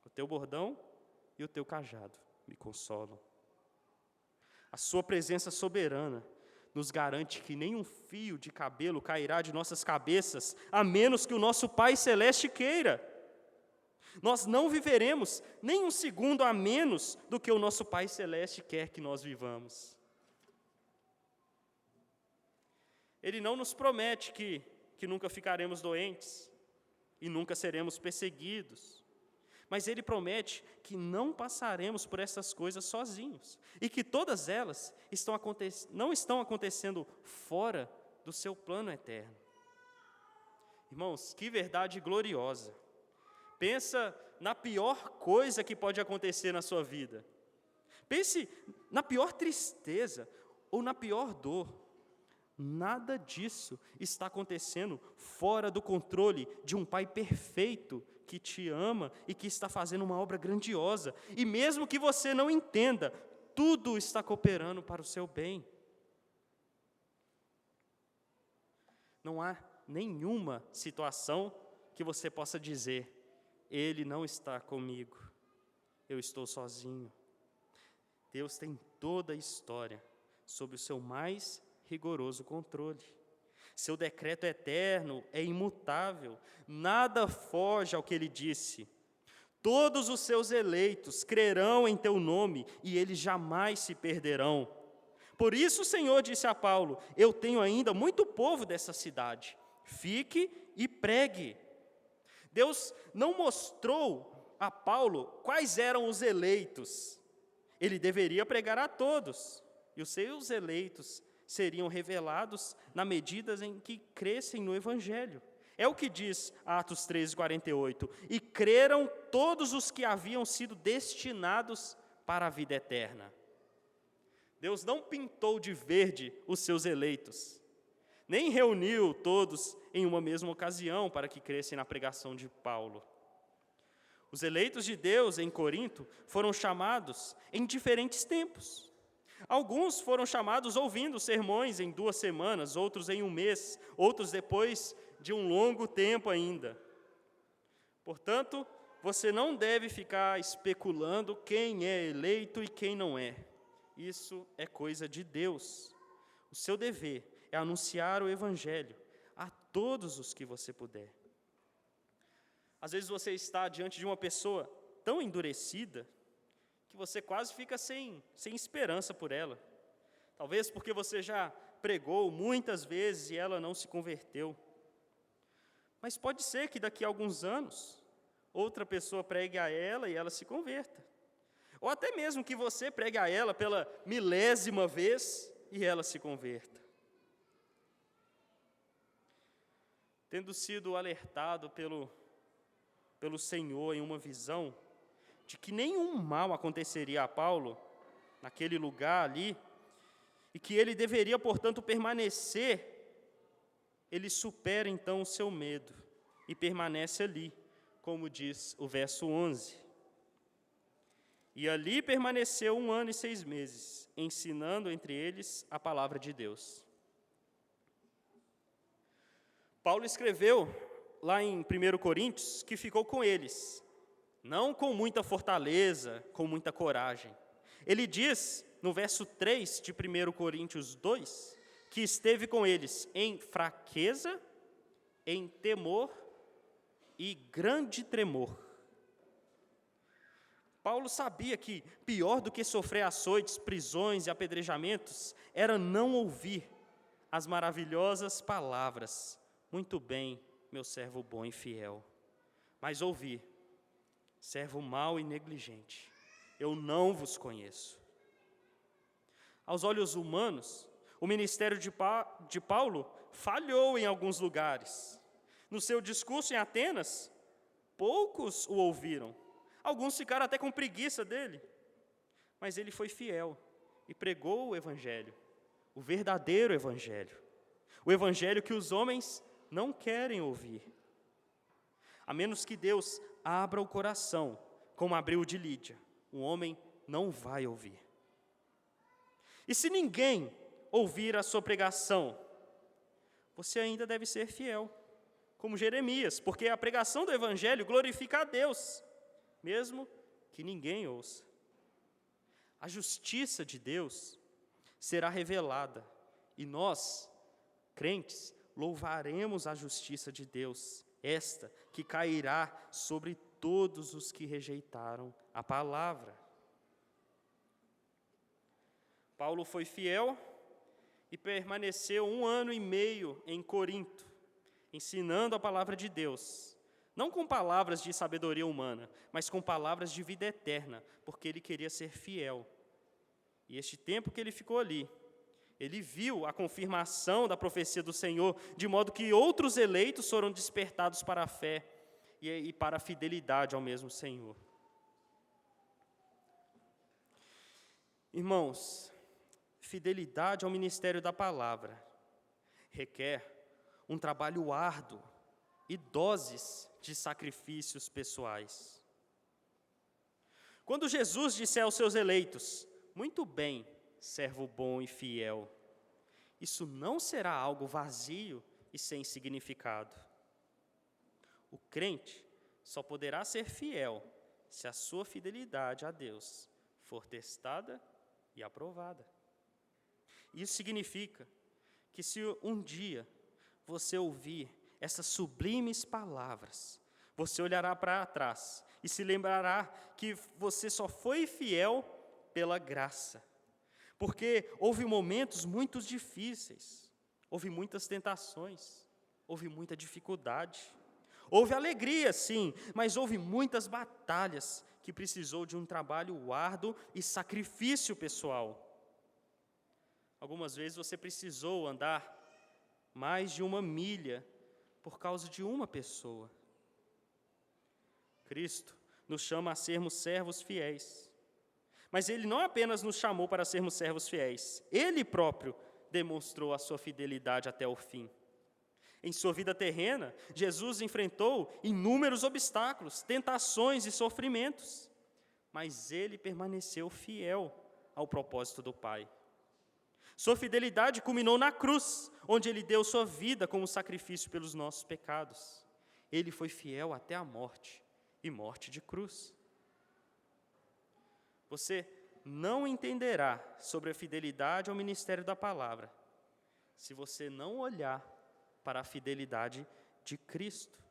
o teu bordão e o teu cajado me consolam. A sua presença soberana nos garante que nenhum fio de cabelo cairá de nossas cabeças, a menos que o nosso Pai Celeste queira. Nós não viveremos nem um segundo a menos do que o nosso Pai Celeste quer que nós vivamos. Ele não nos promete que nunca ficaremos doentes e nunca seremos perseguidos, mas Ele promete que não passaremos por essas coisas sozinhos e que todas elas não estão acontecendo fora do seu plano eterno. Irmãos, que verdade gloriosa! Pensa na pior coisa que pode acontecer na sua vida. Pense na pior tristeza ou na pior dor. Nada disso está acontecendo fora do controle de um Pai perfeito que te ama e que está fazendo uma obra grandiosa. E mesmo que você não entenda, tudo está cooperando para o seu bem. Não há nenhuma situação que você possa dizer: Ele não está comigo, eu estou sozinho. Deus tem toda a história sob o seu mais rigoroso controle. Seu decreto é eterno, é imutável, nada foge ao que Ele disse. Todos os seus eleitos crerão em teu nome e eles jamais se perderão. Por isso o Senhor disse a Paulo: Eu tenho ainda muito povo dessa cidade, fique e pregue. Deus não mostrou a Paulo quais eram os eleitos. Ele deveria pregar a todos, e os seus eleitos seriam revelados na medida em que crescem no Evangelho. É o que diz Atos 13:48. E creram todos os que haviam sido destinados para a vida eterna. Deus não pintou de verde os seus eleitos, nem reuniu todos em uma mesma ocasião para que crescem na pregação de Paulo. Os eleitos de Deus em Corinto foram chamados em diferentes tempos. Alguns foram chamados ouvindo sermões em 2 semanas, outros em 1 mês, outros depois de um longo tempo ainda. Portanto, você não deve ficar especulando quem é eleito e quem não é. Isso é coisa de Deus. O seu dever é anunciar o Evangelho a todos os que você puder. Às vezes você está diante de uma pessoa tão endurecida que você quase fica sem esperança por ela. Talvez porque você já pregou muitas vezes e ela não se converteu. Mas pode ser que daqui a alguns anos, outra pessoa pregue a ela e ela se converta. Ou até mesmo que você pregue a ela pela 1000ª vez e ela se converta. Tendo sido alertado pelo Senhor em uma visão de que nenhum mal aconteceria a Paulo naquele lugar ali, e que ele deveria, portanto, permanecer, ele supera então o seu medo e permanece ali, como diz o verso 11. E ali permaneceu 1 ano e 6 meses, ensinando entre eles a palavra de Deus. Paulo escreveu lá em 1 Coríntios que ficou com eles, não com muita fortaleza, com muita coragem. Ele diz, no verso 3 de 1 Coríntios 2, que esteve com eles em fraqueza, em temor e grande tremor. Paulo sabia que pior do que sofrer açoites, prisões e apedrejamentos era não ouvir as maravilhosas palavras: muito bem, meu servo bom e fiel. Mas ouvir: servo mau e negligente, eu não vos conheço. Aos olhos humanos, o ministério de Paulo falhou em alguns lugares. No seu discurso em Atenas, poucos o ouviram. Alguns ficaram até com preguiça dele. Mas ele foi fiel e pregou o Evangelho, o verdadeiro Evangelho. O Evangelho que os homens não querem ouvir. A menos que Deus abra o coração, como abriu o de Lídia, o homem não vai ouvir. E se ninguém ouvir a sua pregação, você ainda deve ser fiel, como Jeremias, porque a pregação do Evangelho glorifica a Deus, mesmo que ninguém ouça. A justiça de Deus será revelada, e nós, crentes, louvaremos a justiça de Deus, esta que cairá sobre todos os que rejeitaram a palavra. Paulo foi fiel e permaneceu 1 ano e meio em Corinto, ensinando a palavra de Deus, não com palavras de sabedoria humana, mas com palavras de vida eterna, porque ele queria ser fiel. E este tempo que ele ficou ali, ele viu a confirmação da profecia do Senhor, de modo que outros eleitos foram despertados para a fé e para a fidelidade ao mesmo Senhor. Irmãos, fidelidade ao ministério da palavra requer um trabalho árduo e doses de sacrifícios pessoais. Quando Jesus disse aos seus eleitos: muito bem, servo bom e fiel, isso não será algo vazio e sem significado. O crente só poderá ser fiel se a sua fidelidade a Deus for testada e aprovada. Isso significa que se um dia você ouvir essas sublimes palavras, você olhará para trás e se lembrará que você só foi fiel pela graça. Porque houve momentos muito difíceis, houve muitas tentações, houve muita dificuldade, houve alegria, sim, mas houve muitas batalhas que precisou de um trabalho árduo e sacrifício pessoal. Algumas vezes você precisou andar mais de 1 milha por causa de uma pessoa. Cristo nos chama a sermos servos fiéis. Mas Ele não apenas nos chamou para sermos servos fiéis, Ele próprio demonstrou a sua fidelidade até o fim. Em sua vida terrena, Jesus enfrentou inúmeros obstáculos, tentações e sofrimentos, mas Ele permaneceu fiel ao propósito do Pai. Sua fidelidade culminou na cruz, onde Ele deu sua vida como sacrifício pelos nossos pecados. Ele foi fiel até a morte, e morte de cruz. Você não entenderá sobre a fidelidade ao ministério da palavra se você não olhar para a fidelidade de Cristo.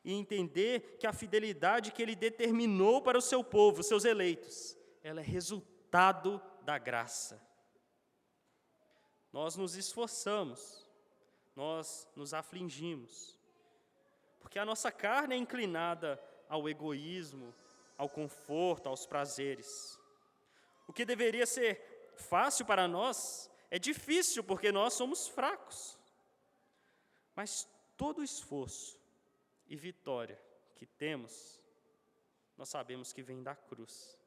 e entender que a fidelidade que Ele determinou para o seu povo, os seus eleitos, ela é resultado da graça. Nós nos esforçamos, nós nos afligimos, porque a nossa carne é inclinada ao egoísmo, ao conforto, aos prazeres. O que deveria ser fácil para nós é difícil, porque nós somos fracos. Mas todo esforço e vitória que temos, nós sabemos que vem da cruz.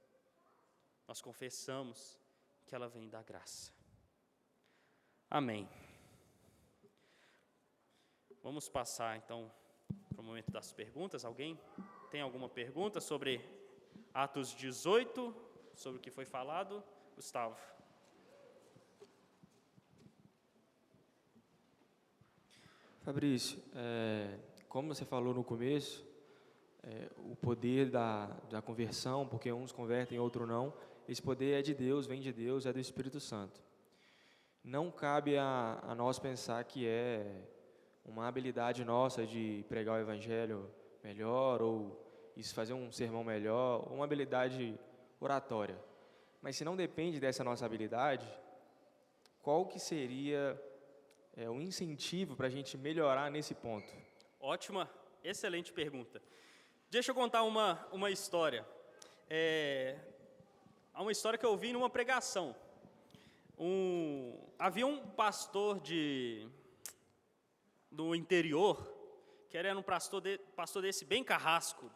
Nós confessamos que ela vem da graça. Amém. Vamos passar, então, para o momento das perguntas. Alguém tem alguma pergunta sobre Atos 18, sobre o que foi falado? Gustavo. Fabrício, como você falou no começo, o poder da conversão, porque uns convertem, outros não, esse poder é de Deus, vem de Deus, é do Espírito Santo. Não cabe a nós pensar que é uma habilidade nossa de pregar o Evangelho melhor, ou isso fazer um sermão melhor, ou uma habilidade oratória. Mas se não depende dessa nossa habilidade, qual que seria o incentivo para a gente melhorar nesse ponto? Ótima, excelente pergunta. Deixa eu contar uma história. Há uma história que eu ouvi numa pregação. Havia um pastor do interior, que era um pastor desse bem carrasco,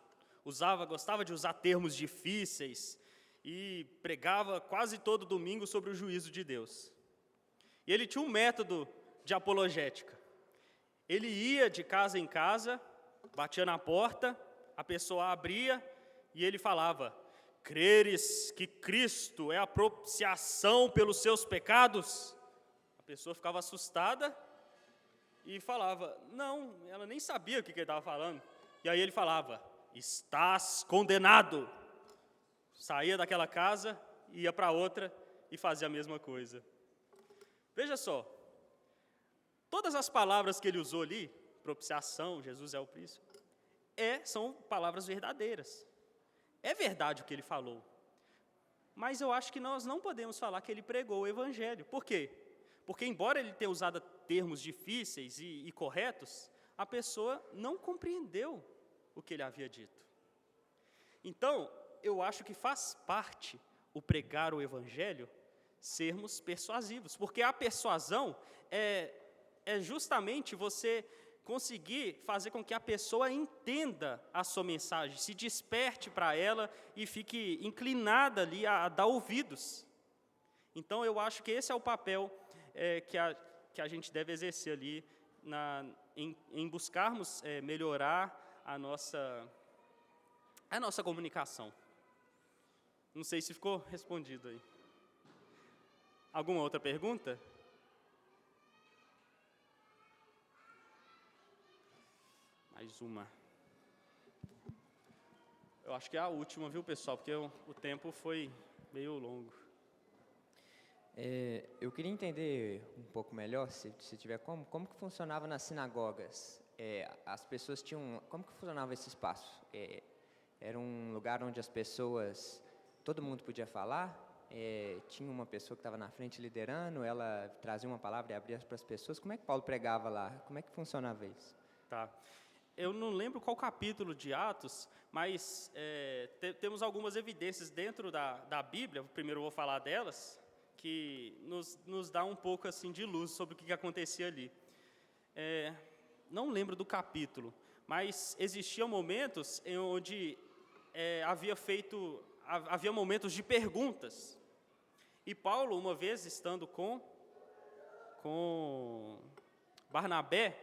gostava de usar termos difíceis e pregava quase todo domingo sobre o juízo de Deus. E ele tinha um método de apologética. Ele ia de casa em casa, batia na porta, a pessoa abria e ele falava: creres que Cristo é a propiciação pelos seus pecados? A pessoa ficava assustada e falava, não, ela nem sabia o que ele estava falando. E aí ele falava, estás condenado. Saía daquela casa, ia para outra e fazia a mesma coisa. Veja só, todas as palavras que ele usou ali, propiciação, Jesus é o príncipe, são palavras verdadeiras. É verdade o que ele falou. Mas eu acho que nós não podemos falar que ele pregou o Evangelho. Por quê? Porque, embora ele tenha usado termos difíceis e corretos, a pessoa não compreendeu o que ele havia dito. Então, eu acho que faz parte o pregar o Evangelho sermos persuasivos, porque a persuasão é justamente você conseguir fazer com que a pessoa entenda a sua mensagem, se desperte para ela e fique inclinada ali a dar ouvidos. Então, eu acho que esse é o papel que a gente deve exercer ali em buscarmos melhorar a nossa comunicação. Não sei se ficou respondido aí. Alguma outra pergunta? Mais uma. Eu acho que é a última, viu, pessoal? Porque o tempo foi meio longo. Eu queria entender um pouco melhor, se tiver como que funcionava nas sinagogas. As pessoas tinham... Como que funcionava esse espaço? Era um lugar onde as pessoas... Todo mundo podia falar? Tinha uma pessoa que estava na frente liderando, ela trazia uma palavra e abria para as pessoas. Como é que Paulo pregava lá? Como é que funcionava isso? Tá. Eu não lembro qual capítulo de Atos, mas temos algumas evidências dentro da Bíblia, primeiro eu vou falar delas, que nos dá um pouco assim de luz sobre o que acontecia ali. Não lembro do capítulo, mas existiam momentos em onde havia momentos de perguntas. E Paulo, uma vez estando com Barnabé,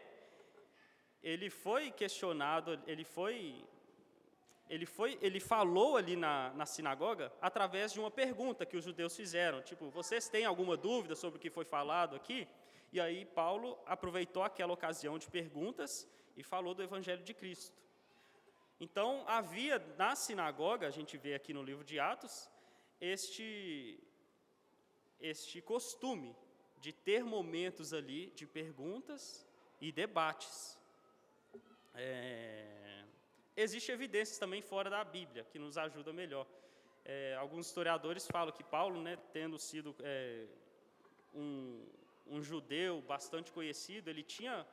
ele foi questionado, ele falou ali na sinagoga através de uma pergunta que os judeus fizeram, tipo, vocês têm alguma dúvida sobre o que foi falado aqui? E aí Paulo aproveitou aquela ocasião de perguntas e falou do Evangelho de Cristo. Então, havia na sinagoga, a gente vê aqui no livro de Atos, este costume de ter momentos ali de perguntas e debates. existem evidências também fora da Bíblia, que nos ajudam melhor. Alguns historiadores falam que Paulo, né, tendo sido um judeu bastante conhecido, ele tinha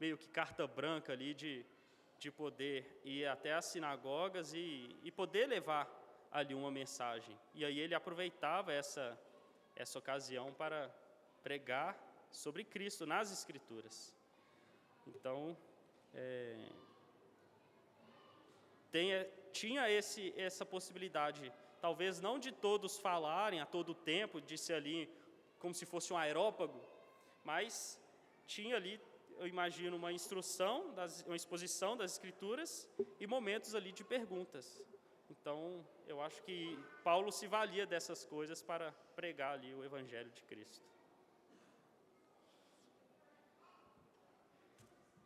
meio que carta branca ali de poder ir até as sinagogas e poder levar ali uma mensagem. E aí ele aproveitava essa ocasião para pregar sobre Cristo nas Escrituras. Então, tinha essa possibilidade, talvez não de todos falarem a todo tempo, de ser ali como se fosse um aerópago, mas tinha ali, eu imagino, uma instrução, uma exposição das Escrituras e momentos ali de perguntas. Então, eu acho que Paulo se valia dessas coisas para pregar ali o Evangelho de Cristo.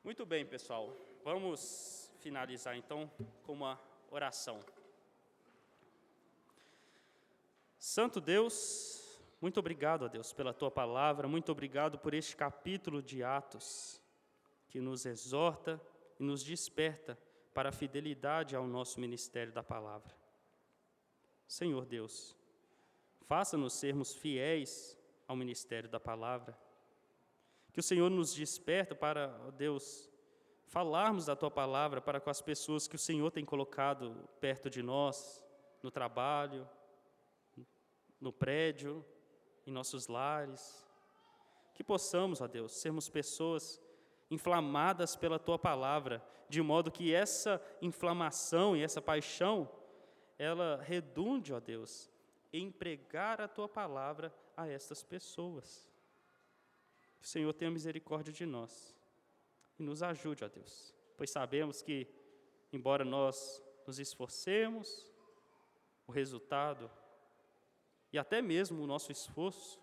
Muito bem, pessoal. Vamos finalizar, então, com uma oração. Santo Deus, muito obrigado, ó Deus, pela Tua palavra, muito obrigado por este capítulo de Atos, que nos exorta e nos desperta para a fidelidade ao nosso ministério da palavra. Senhor Deus, faça-nos sermos fiéis ao ministério da palavra, que o Senhor nos desperta para, ó Deus, falarmos da Tua palavra para com as pessoas que o Senhor tem colocado perto de nós, no trabalho, no prédio, em nossos lares. Que possamos, ó Deus, sermos pessoas inflamadas pela Tua palavra, de modo que essa inflamação e essa paixão, ela redunde, ó Deus, em pregar a Tua palavra a estas pessoas. Que o Senhor tenha misericórdia de nós e nos ajude, ó Deus, pois sabemos que, embora nós nos esforcemos, o resultado e até mesmo o nosso esforço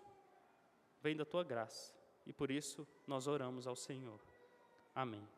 vem da Tua graça, e por isso nós oramos ao Senhor. Amém.